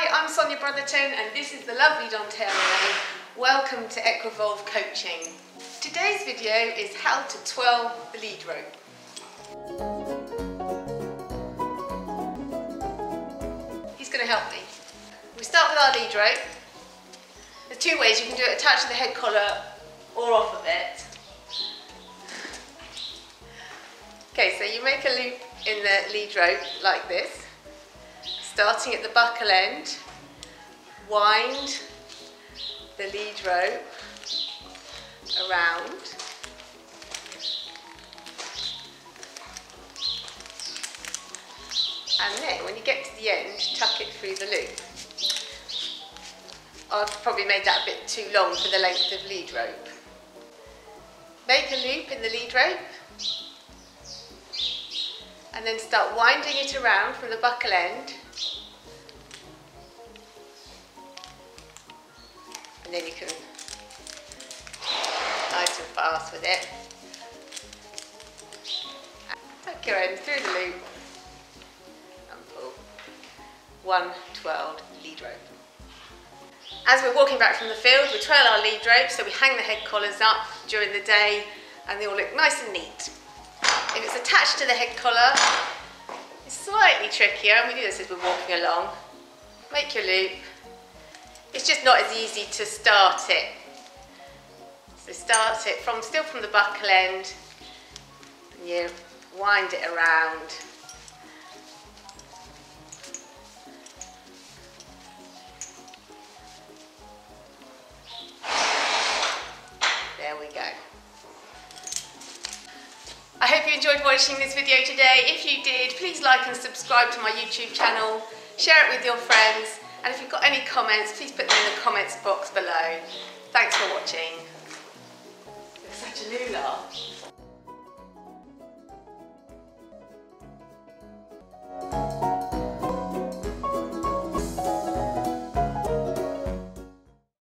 Hi, I'm Sonia Brotherton and this is the lovely Dontario. Welcome to Equivolve Coaching. Today's video is how to twirl the lead rope. He's going to help me. We start with our lead rope. There's two ways you can do it: attached to the head collar or off of it. Okay, so you make a loop in the lead rope like this, starting at the buckle end, wind the lead rope around, and then when you get to the end, tuck it through the loop. I've probably made that a bit too long for the length of lead rope. Make a loop in the lead rope and then start winding it around from the buckle end, and then you can nice and fast with it. Tuck your end through the loop and pull one twirled lead rope. As we're walking back from the field, we twirl our lead rope, so we hang the head collars up during the day and they all look nice and neat. If it's attached to the head collar, it's slightly trickier, and we do this as we're walking along. Make your loop. It's just not as easy to start it. So start it still from the buckle end, and you wind it around. There we go. I hope you enjoyed watching this video today. If you did, please like and subscribe to my YouTube channel, share it with your friends, and if you've got any comments, please put them in the comments box below. Thanks for watching. You're such a lula.